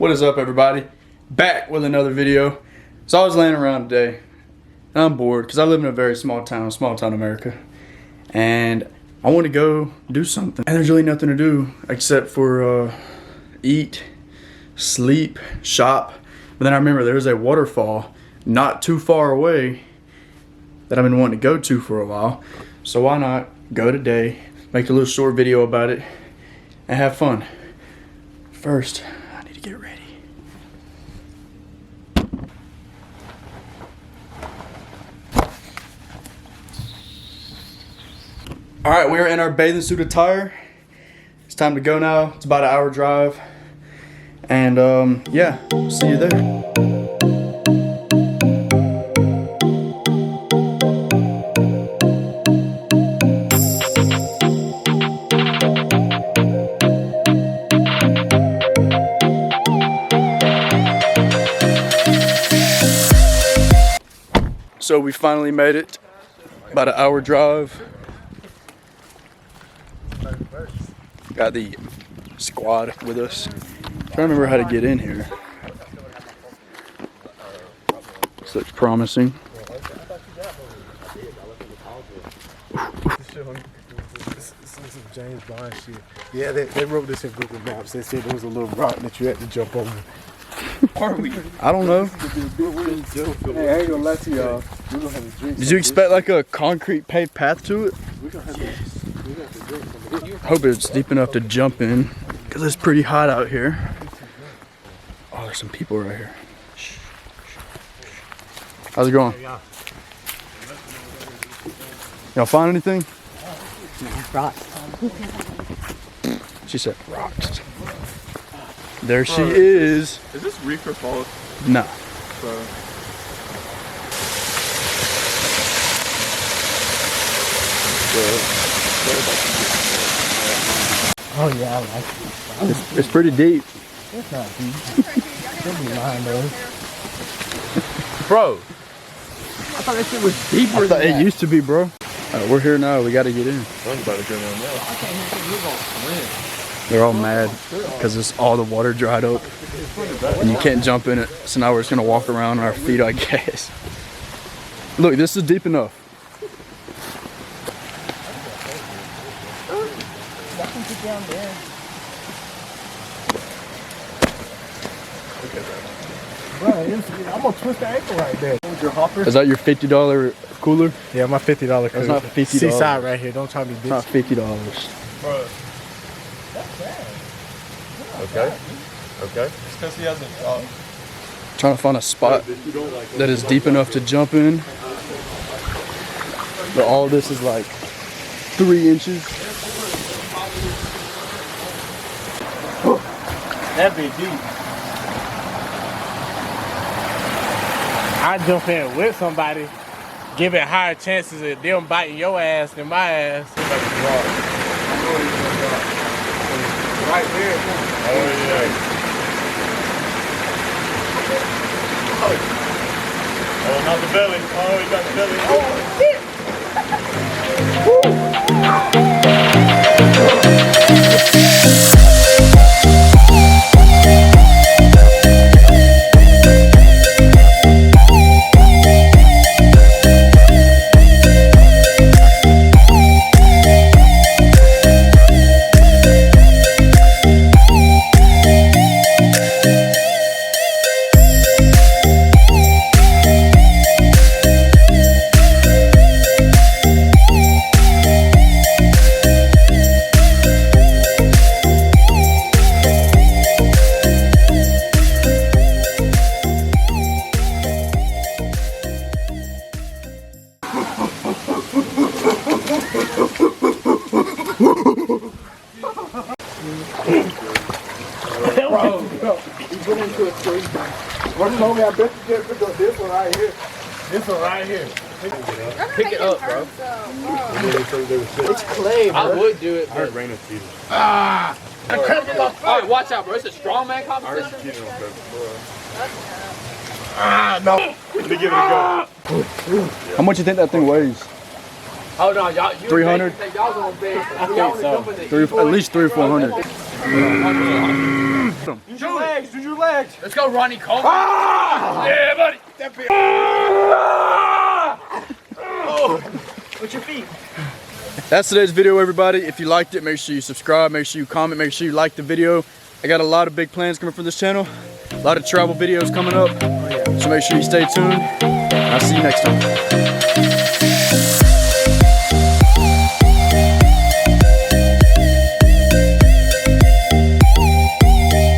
What is up, everybody? Back with another video. So I was laying around today and I'm bored because I live in a very small town America, and I want to go do something, and there's really nothing to do except for eat, sleep, shop. But then I remember there's a waterfall not too far away that I've been wanting to go to for a while, so why not go today, make a little short video about it and have fun. First, I need to get ready. All right, we're in our bathing suit attire. It's time to go now. It's about an hour drive. And yeah, see you there. So we finally made it. About an hour drive. Got the squad with us. Trying to remember how to get in here. This looks promising. This is some James Bond shit. Yeah, they wrote this in Google Maps. They said there was a little rock that you had to jump over. Are we? I don't know. Hey, I ain't gonna lie to y'all. We're gonna have to drink. Did you expect like a concrete paved path to it? We're gonna have to drink some. Hope it's deep enough to jump in, because it's pretty hot out here. Oh, there's some people right here. How's it going? Y'all find anything? Rocks. She said rocks. There she is. Is this reefer falls? No. Oh yeah, I like it. It's pretty deep. It's not deep. Don't be lying though. Bro, I thought that shit was deeper than it used to be, bro. We're here now. We got to get in. I'm about to go down there. They're all mad because all the water dried up and you can't jump in it. So now we're just gonna walk around on our feet, I guess. Look, this is deep enough. down there. Bro, I'm gonna twist the ankle right there. Your hopper? Is that your $50 cooler? Yeah, my $50 cooler. That's not $50. Seaside right here. Don't try me, bitch. It's not $50. Bro. Okay. Okay. It's because he hasn't. Trying to find a spot that is deep enough to jump in. But all this is like 3 inches. That'd be deep. I jump in with somebody, give it higher chances of them biting your ass than my ass. Right there. Oh yeah. Oh, not the belly. Oh, you got the belly. Oh shit. I bet you can't pick up this one right here. This one right here. Pick it up, bro. It's clay, bro. I would do it, but I heard Raina's cheating. Ah! Alright, watch out, bro. It's a strongman competition. Cheating on purpose, bro. Ah, no. Let me give it a go. How much you think that thing weighs? Hold on, y'all. 300? Y'all going big. I think so. At least 300 or 400. Use your legs. Use your legs. Let's go, Ronnie Coleman. Yeah, buddy. What's your feet? That's today's video, everybody. If you liked it, make sure you subscribe, make sure you comment, make sure you like the video. I got a lot of big plans coming for this channel. A lot of travel videos coming up. So make sure you stay tuned. I'll see you next time.